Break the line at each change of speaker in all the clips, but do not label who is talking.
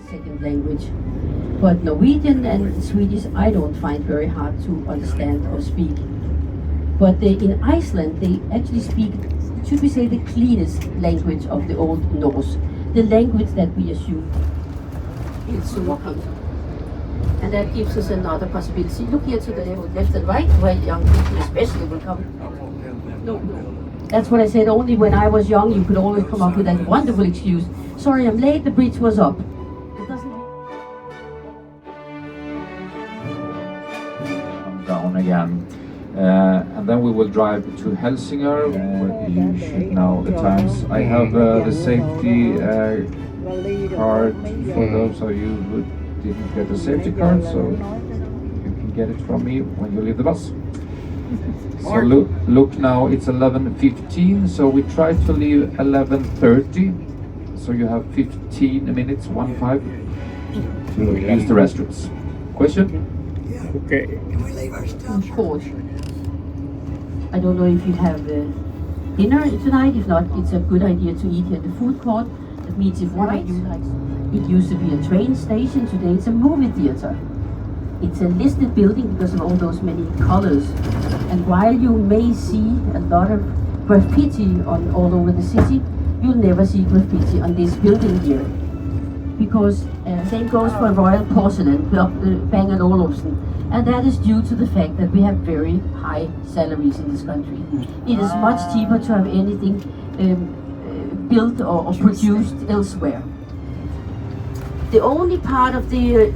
second language. But Norwegian and Swedish I don't find very hard to understand or speak. But in Iceland they actually speak, should we say, the cleanest language of the Old Norse, the language that we assume is Swahili. And that gives us another possibility. Look here to the left and right, where young people especially will come. No. That's what I said, only when I was young you could always come up with that wonderful excuse. Sorry, I'm late, the bridge was up. It doesn't
Come down again. And then we will drive to Helsingor, where you should know the times. I have the safety card for those of you who didn't get the safety card, so you can get it from me when you leave the bus. So look now, it's 11:15, so we try to leave 11:30, so you have 15 minutes, 1-5, to use the restrooms. Question?
Okay.
Of course. I don't know if you have dinner tonight. If not, it's a good idea to eat at the food court. That means if one of you likes, it used to be a train station, today it's a movie theater. It's a listed building because of all those many colors. And while you may see a lot of graffiti all over the city, you'll never see graffiti on this building here. Because same goes for Royal Porcelain, Bang & Olufsen. And that is due to the fact that we have very high salaries in this country. It is much cheaper to have anything built or produced elsewhere. The only part of the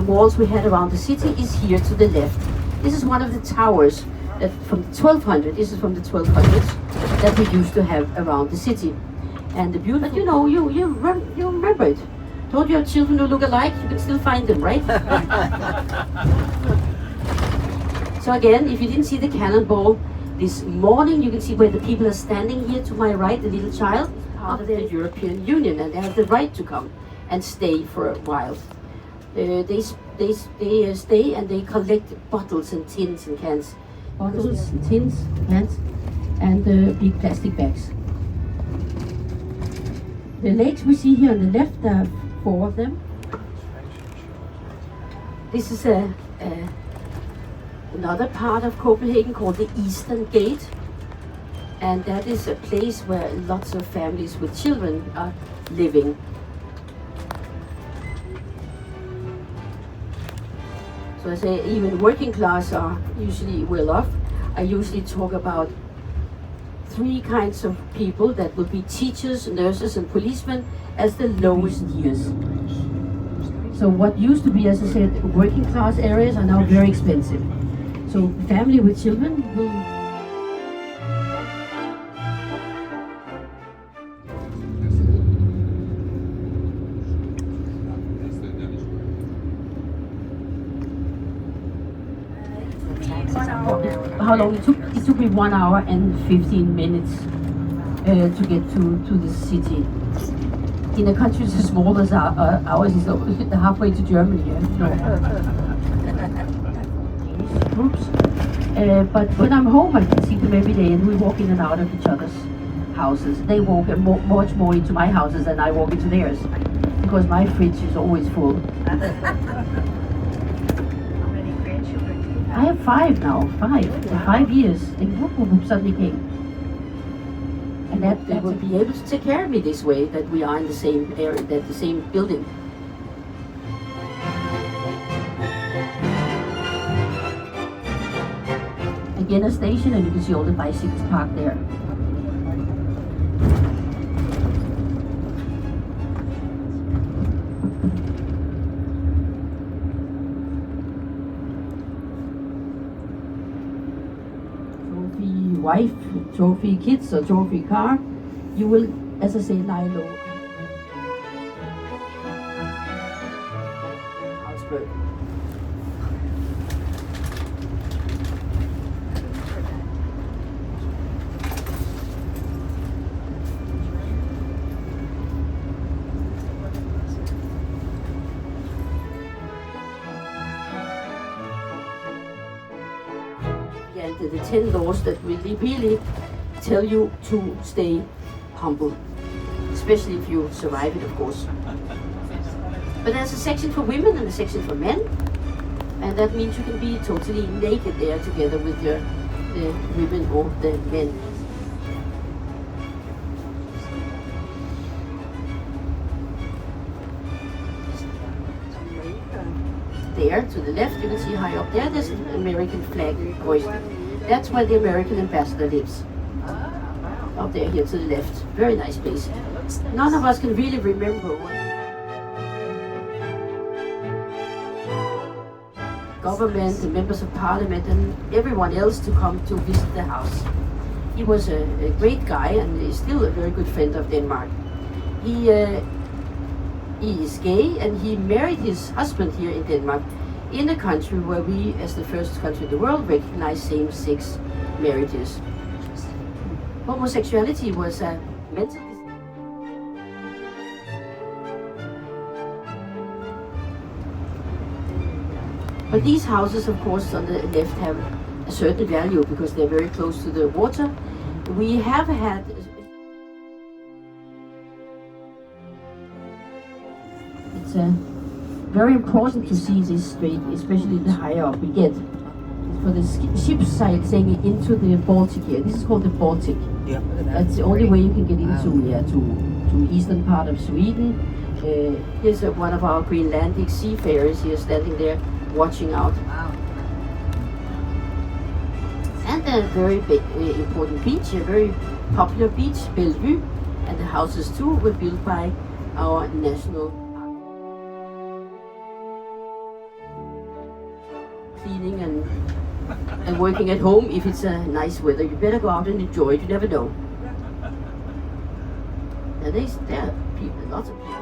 walls we had around the city is here to the left. This is one of the towers that from the 1200s, this is from the 1200s, that we used to have around the city. And the beauty, you know, you remember it. Told you have children who look alike, you can still find them, right? So again, if you didn't see the cannonball this morning, you can see where the people are standing here to my right, the little child, part of the European Union, and they have the right to come and stay for a while. They stay and they collect bottles and tins and cans. Bottles, tins, cans, and big plastic bags. The lakes we see here on the left, there are 4 of them. This is another part of Copenhagen called the Eastern Gate. And that is a place where lots of families with children are living. So I say even working class are usually well off. I usually talk about 3 kinds of people that will be teachers, nurses and policemen as the lowest years. So what used to be, as I said, working class areas are now very expensive. So family with children will how long it took? It took me 1 hour and 15 minutes to get to the city. In a country as small as ours, is halfway to Germany. Oops. But when I'm home, I can see them every day, and we walk in and out of each other's houses. They walk much more into my houses than I walk into theirs, because my fridge is always full. I have 5 now, 5. For 5 years, they suddenly came. And that they will be able to take care of me this way, that we are in the same area, that the same building. Again, a station, and you can see all the bicycles parked there. Wife, trophy kids or trophy car, you will, as I say, lie low. Augsburg. And the 10 laws that really tell you to stay humble, especially if you survive it, of course. But there's a section for women and a section for men. And that means you can be totally naked there together with the women or the men. There, to the left, you can see high up there, there's an American flag hoisted. That's where the American ambassador lives. Up there, here to the left. Very nice place. None of us can really remember what government and members of parliament and everyone else to come to visit the house. He was a great guy and is still a very good friend of Denmark. He is gay and he married his husband here in Denmark, in a country where we, as the first country in the world, recognize same-sex marriages. Homosexuality was a mental disease. But these houses, of course, on the left have a certain value because they're very close to the water. We have had it's very important to see this strait, especially the higher up we get. It's for the ships sailing into the Baltic here. This is called the Baltic.
Yeah,
that's the only way you can get into to eastern part of Sweden. Here's one of our Greenlandic seafarers here standing there watching out.
Wow.
And a very big, important beach, a very popular beach, Bellevue, and the houses too were built by our national park. Cleaning and working at home. If it's a nice weather, you better go out and enjoy it. You never know. And there are people, lots of people.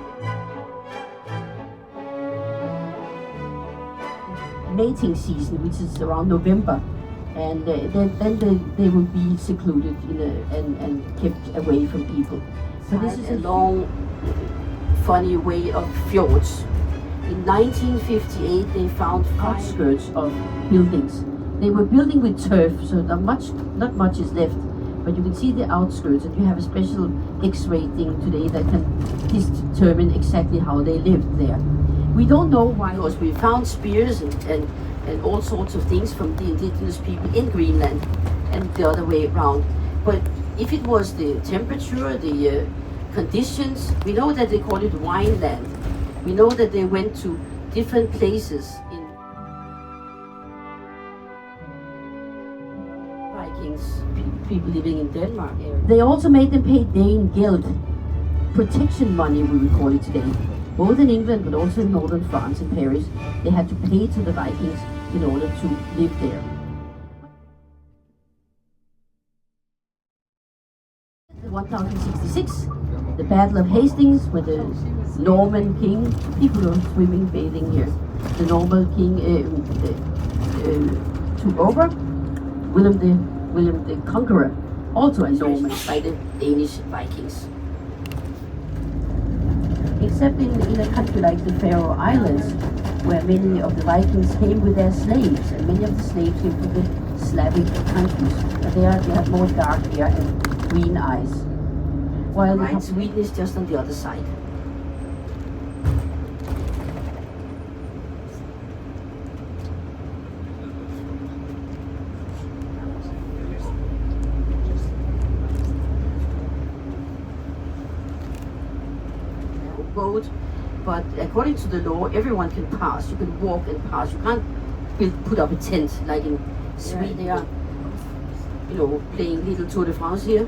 Mating season, which is around November, and then they will be secluded and kept away from people. So this is a long, funny way of fjords. In 1958, they found outskirts of buildings. They were building with turf, so not much is left. But you can see the outskirts, and you have a special X-ray thing today that can determine exactly how they lived there. We don't know why, because we found spears and all sorts of things from the indigenous people in Greenland and the other way around. But if it was the temperature, the conditions, we know that they call it wineland. We know that they went to different places in Vikings, people living in Denmark area. They also made them pay Danegeld, protection money we would call it today. Both in England but also in northern France, in Paris, they had to pay to the Vikings in order to live there. 1066, the Battle of Hastings, with the Norman king, people are swimming, bathing here. The Norman king took over. William the Conqueror, also a Norman by the Danish Vikings. Except in a country like the Faroe Islands, where many of the Vikings came with their slaves, and many of the slaves came from the Slavic countries. But they have more dark hair and green eyes. While Sweden is just on the other side. Boat, but according to the law, everyone can pass. You can walk and pass. You can't put up a tent like in Sweden. They are, playing little Tour de France here.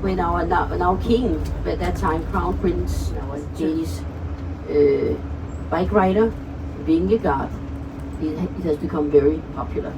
When our now king, at that time Crown Prince, our Danish bike rider, Vingegaard, it has become very popular.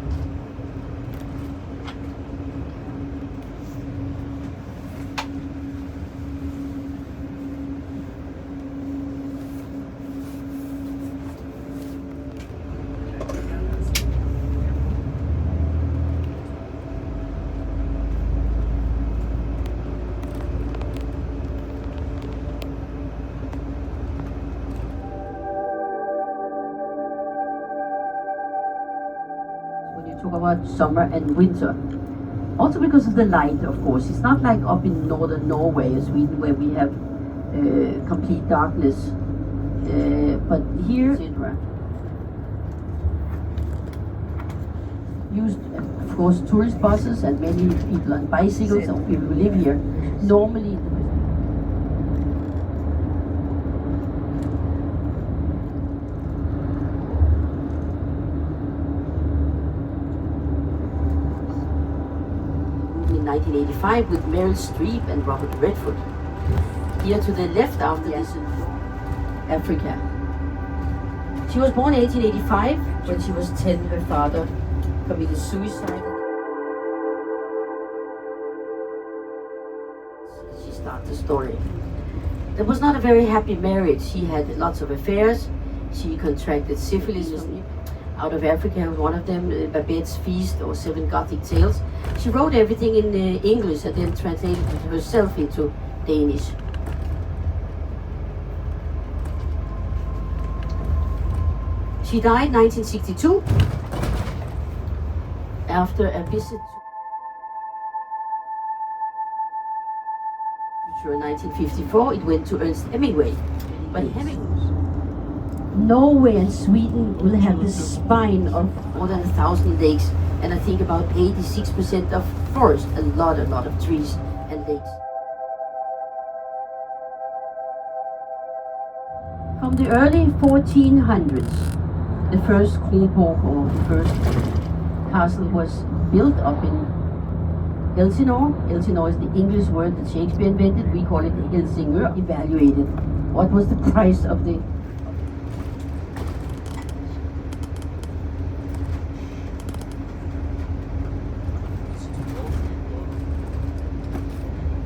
Talk about summer and winter. Also because of the light, of course. It's not like up in northern Norway or Sweden where we have complete darkness. But here, used, of course, tourist buses and many people on bicycles or people who live here. Normally, in 1985 with Meryl Streep and Robert Redford. Here to the left after this in Africa. She was born in 1885. When she was 10, her father committed suicide. She started the story. It was not a very happy marriage. She had lots of affairs. She contracted syphilis out of Africa. One of them, Babette's Feast or Seven Gothic Tales. She wrote everything in English and then translated it herself into Danish. She died 1962 after a visit to 1954. It went to Ernst Hemingway. But Norway and Sweden will have the spine of more than 1,000 lakes, and I think about 86% of forest, a lot of trees and lakes. From the early 1400s, the first Kronborg or the first castle was built up in Helsingor. Helsingor is the English word that Shakespeare invented. We call it Helsingor. Evaluated what was the price of the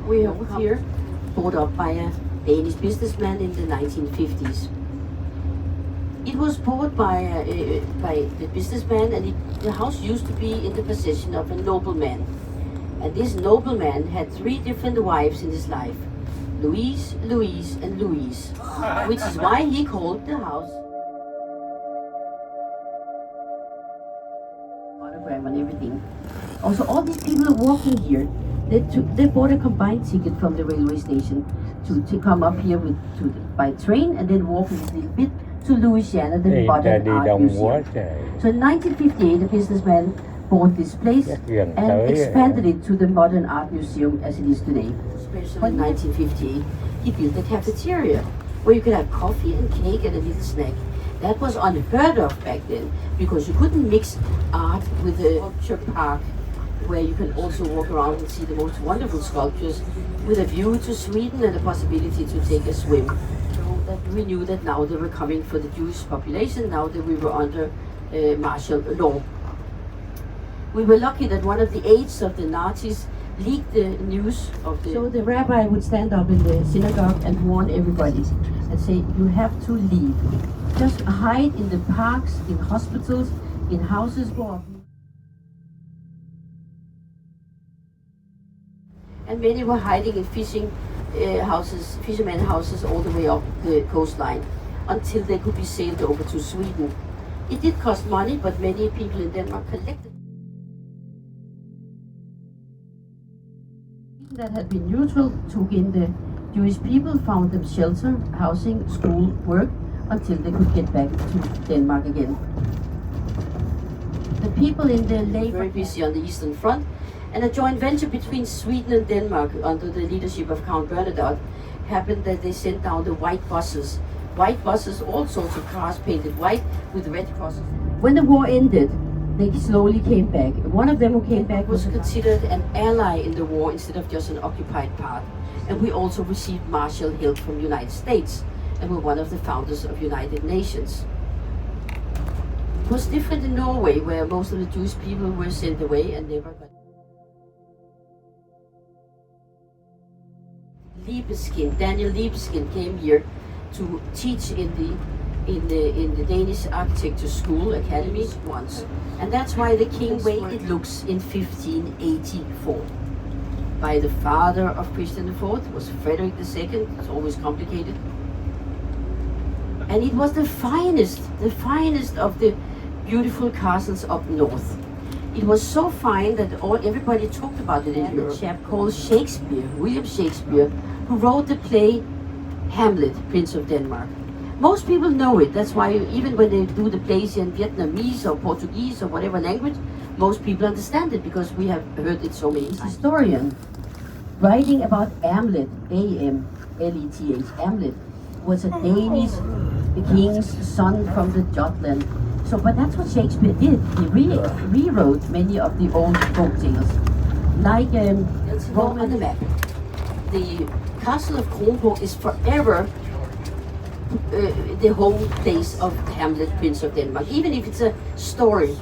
we are here, bought up by a Danish businessman in the 1950s. It was bought by the businessman, and the house used to be in the possession of a nobleman. And this nobleman had 3 different wives in his life: Louise, Louise, and Louise, which is why he called the house monogram and everything. Also, all these people walking here, they bought a combined ticket from the railway station to come up here by train and then walk a little bit to Louisiana, the modern art museum. So in 1958, the businessman bought this place and expanded it to the modern art museum as it is today. Especially in 1958, he built a cafeteria where you could have coffee and cake and a little snack. That was unheard of back then, because you couldn't mix art with a sculpture park where you can also walk around and see the most wonderful sculptures with a view to Sweden and the possibility to take a swim. So that we knew that now they were coming for the Jewish population, now that we were under martial law. We were lucky that one of the aides of the Nazis leaked the news of the... So the rabbi would stand up in the synagogue and warn everybody and say, you have to leave. Just hide in the parks, in hospitals, in houses. And many were hiding in fishing houses, fishermen houses all the way up the coastline until they could be sailed over to Sweden. It did cost money, but many people in Denmark collected. That had been neutral took in the Jewish people, found them shelter, housing, school, work, until they could get back to Denmark again. The people in the labor were very busy on the Eastern Front, and a joint venture between Sweden and Denmark under the leadership of Count Bernadotte happened that they sent down the white buses. White buses, all sorts of cars painted white with red crosses. When the war ended, they slowly came back. One of them who came back was considered an ally in the war instead of just an occupied part. And we also received martial help from the United States and were one of the founders of United Nations. It was different in Norway, where most of the Jewish people were sent away and never got. Daniel Libeskind came here to teach in the Danish Architecture School Academy once. And that's why the king way it looks in 1584. By the father of Christian IV was Frederick II. It's always complicated. And it was the finest of the beautiful castles up north. It was so fine that everybody talked about it in Europe. A chap called Shakespeare, William Shakespeare, who wrote the play Hamlet, Prince of Denmark. Most people know it. That's why even when they do the plays in Vietnamese or Portuguese or whatever language, most people understand it because we have heard it so many times. Historian writing about Hamlet, A-M-L-E-T-H, Hamlet, was a Danish king's son from the Jutland. So, but that's what Shakespeare did. He rewrote many of the old folk tales. Like Helsingor on the map. The castle of Kronborg is forever the home place of Hamlet, Prince of Denmark. Even if it's a story.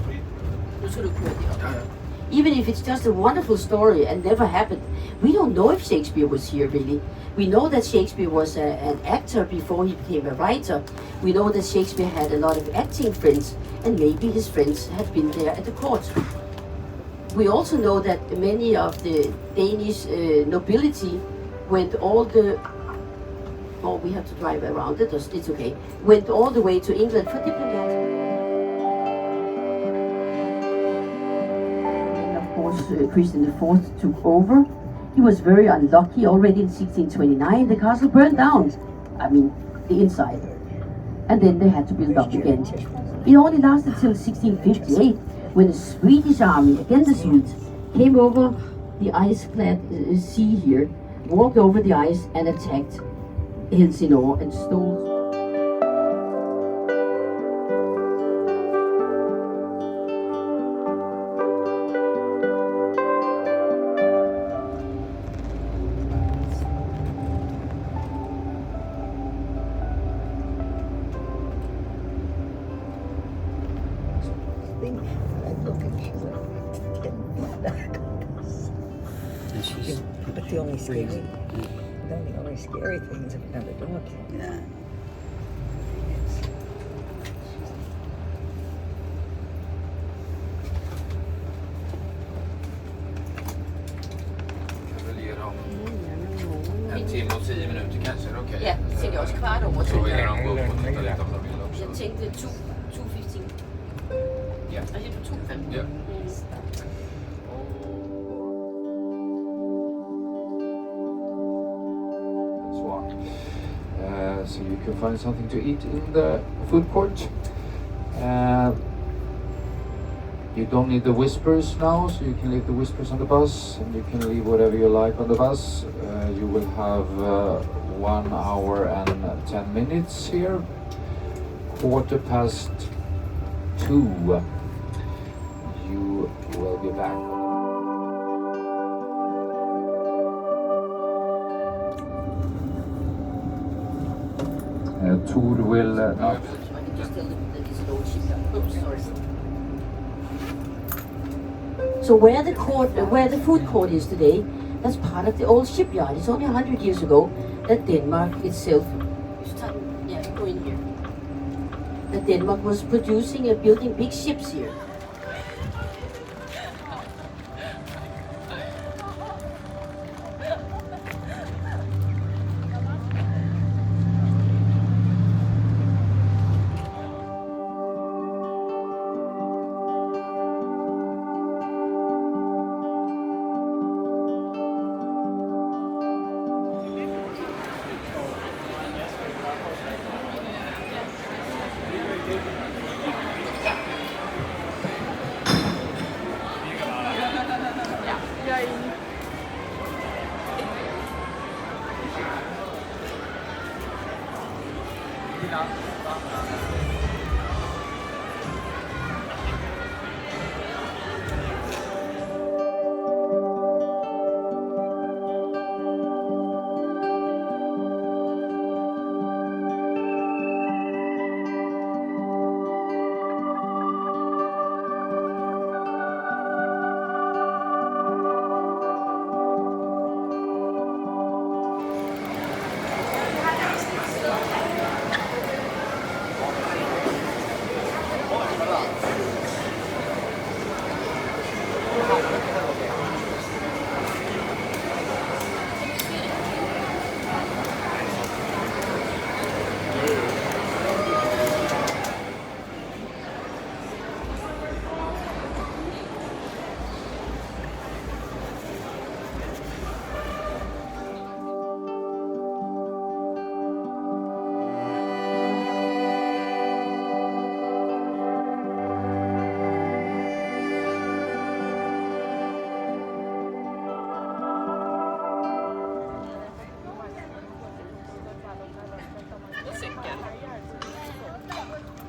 Even if it's just a wonderful story and never happened, we don't know if Shakespeare was here really. We know that Shakespeare was an actor before he became a writer. We know that Shakespeare had a lot of acting friends, and maybe his friends had been there at the court. We also know that many of the Danish nobility went all the... Oh, we have to drive around it, it's okay. Went all the way to England for diplomatic. Christian IV took over. He was very unlucky. Already in 1629 the castle burned down. I mean, the inside. And then they had to build up again. It only lasted till 1658 when the Swedish army, again the Swedes, came over the ice-clad sea here, walked over the ice and attacked Helsingor and stole.
But the only scary things about the dog. Yeah.
En timme och 10 minuter kanske, är det okej?
Ja, jag tänker också kvart over.
Så är de gå upp och titta lite om de vill också.
Jag tänkte 2:15.
Ja.
Jag heter 2:15.
Ja.
So you can find something to eat in the food court. You don't need the whispers now, so you can leave the whispers on the bus, and you can leave whatever you like on the bus. You will have 1 hour and 10 minutes here. 2:15, you will be back. Tor will not.
So where the food court is today, that's part of the old shipyard. It's only 100 years ago that Denmark itself, go in here. That Denmark was producing and building big ships here.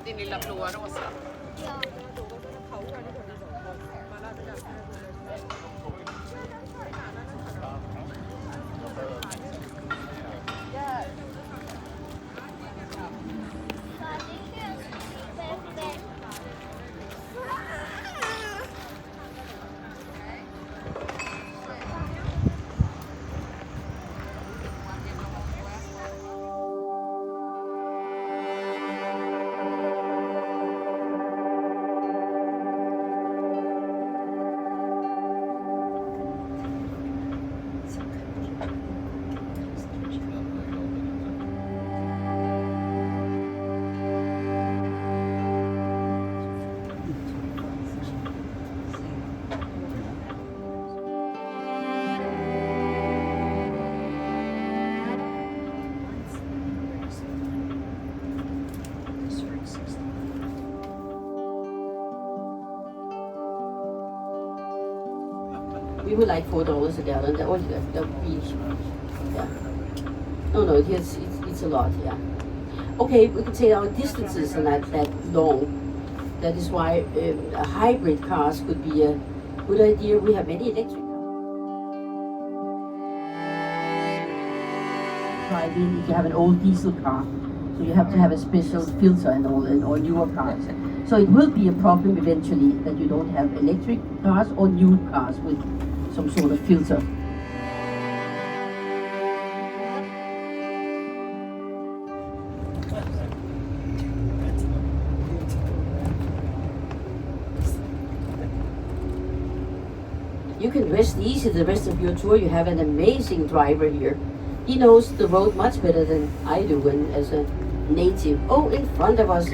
din lilla blåa rosa.
We would like $4 a gallon. That would be, yeah. No, it's a lot, yeah. Okay, we can say our distances are not that long. That is why a hybrid cars could be a good idea. We have many electric cars. Drive in if you have an old diesel car, so you have to have a special filter and all newer cars. So it will be a problem eventually that you don't have electric cars or new cars with some sort of filter. You can rest easy the rest of your tour. You have an amazing driver here. He knows the road much better than I do and as a native. Oh, in front of us,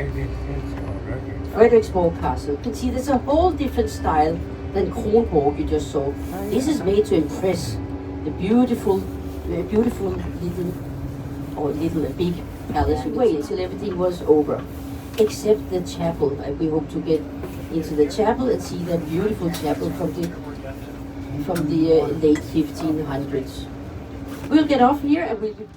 Frederiksborg Castle. You can see there's a whole different style than Kronborg you just saw. This is made to impress the beautiful big palace. Wait till everything was over, except the chapel. We hope to get into the chapel and see that beautiful chapel from the late 1500s. We'll get off here and we'll be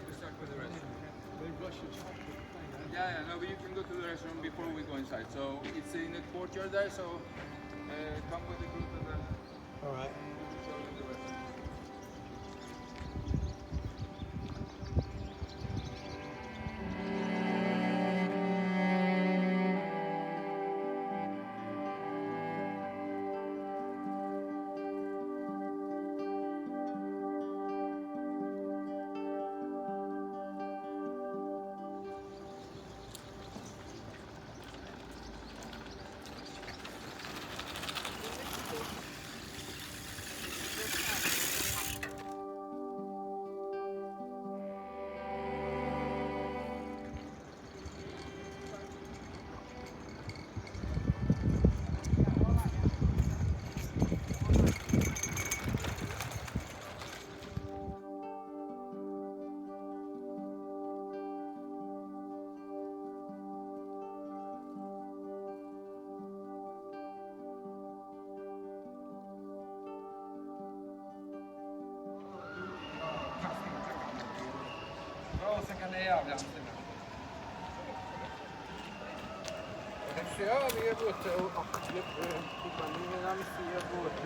we start with the restroom. Yeah, no, but you can go to the restroom before we go inside. So it's in the courtyard there, so come with the group and then...
Alright.
Sen kan ni jävla ja, vi är båt och titta ni när vi ser båt.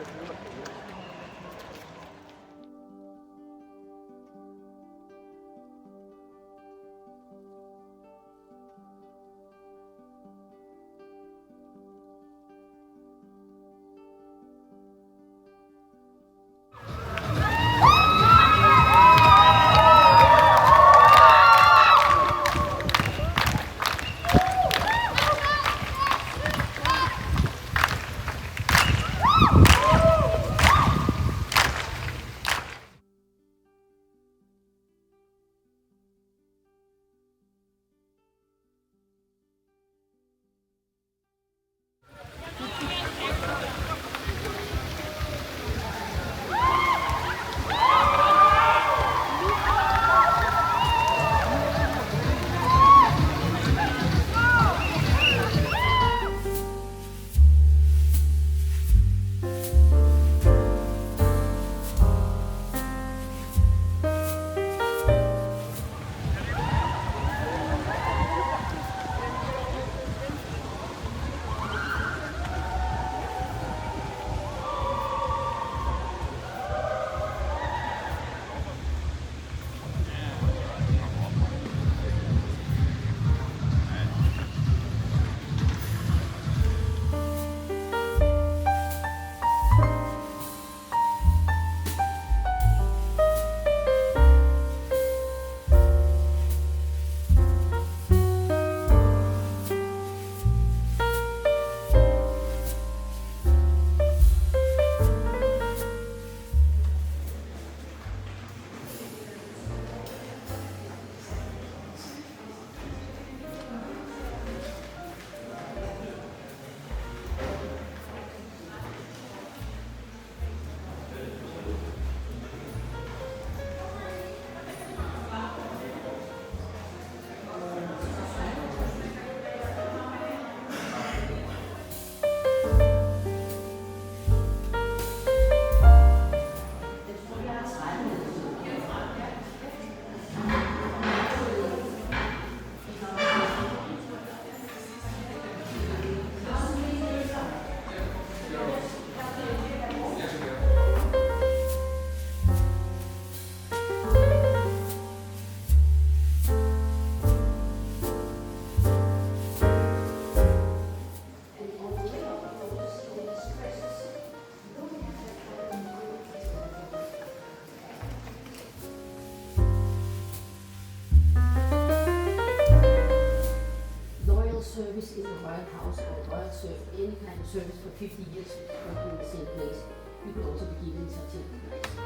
or had served any kind of service for 50 years working in the same place, you could also be given such a nice.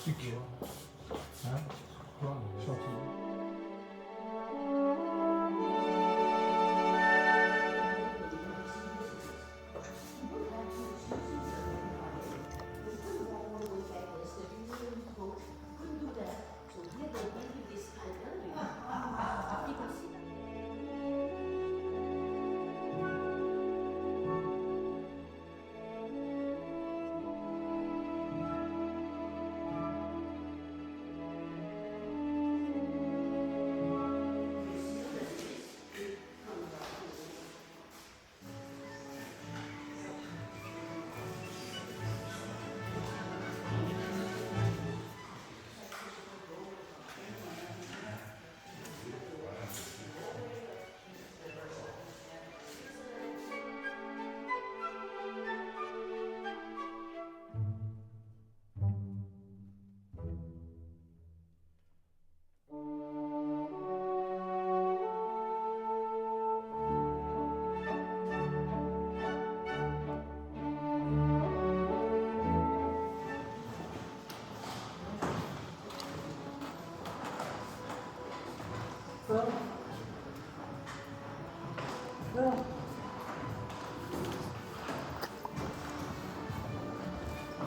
Stycke. Ja, bra. Gentil.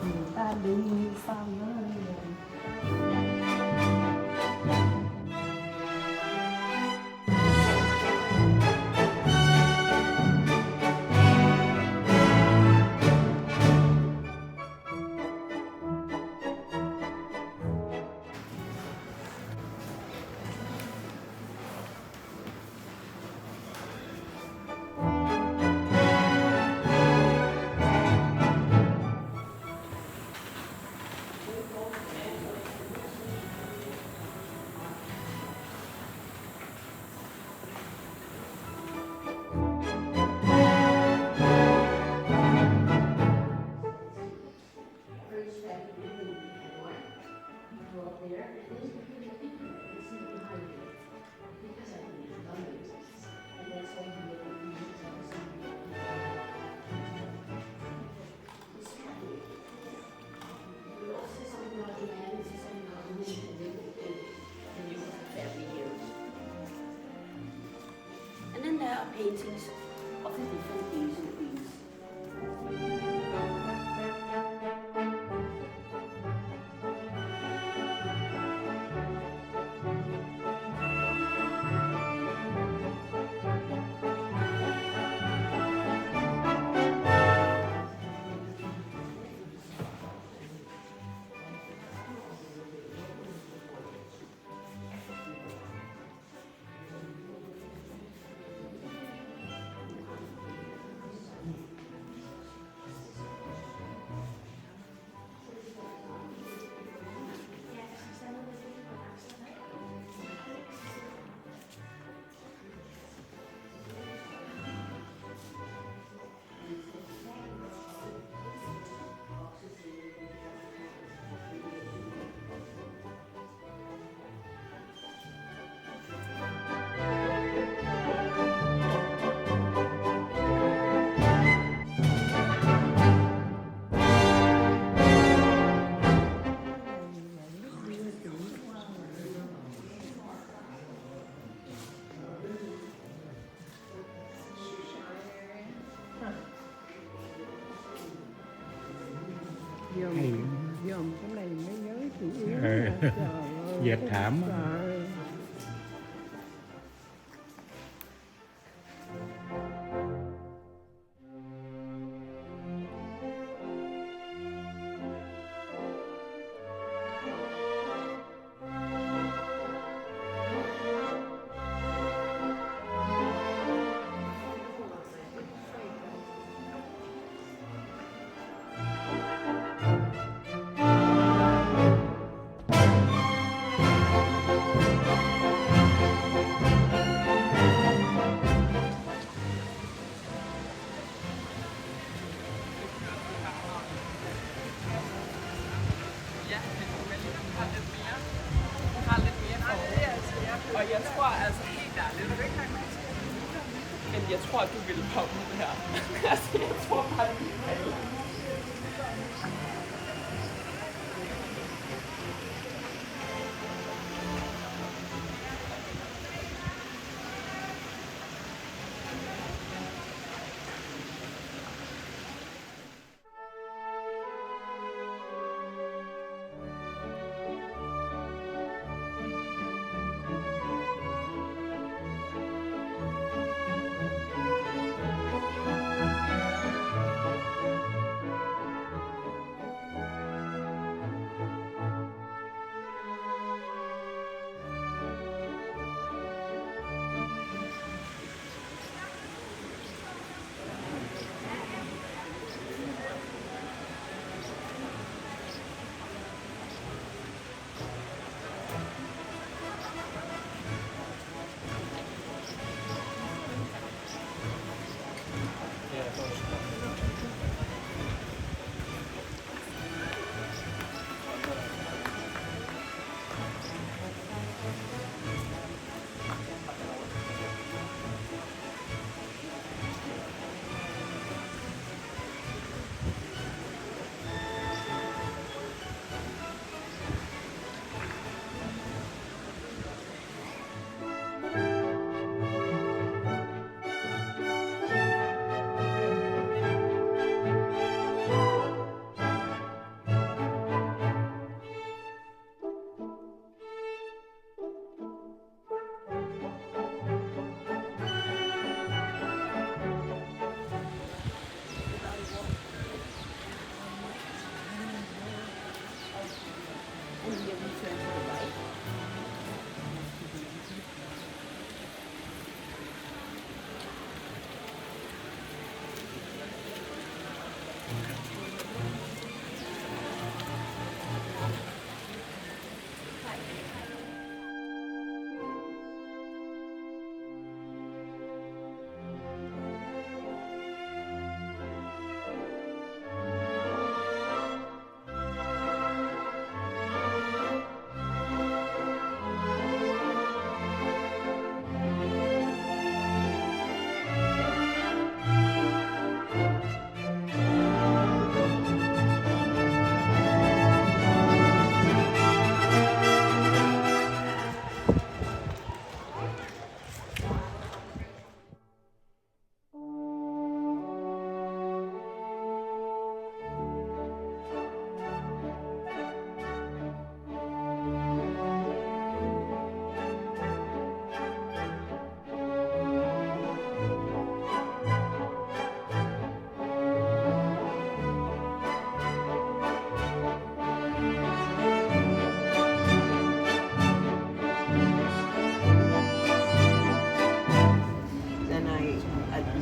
Người ta đi sao nữa.
paintings of the different kings and queens.
Dòm cái này mới nhớ chủ yếu.
Dệt thảm.
Og jeg tror altså helt ærligt, du ikke have men jeg tror, du ville komme det her. Altså, jeg tror bare, det ville.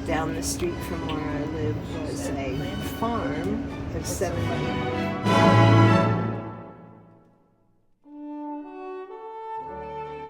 down the street from where I live was a farm of 70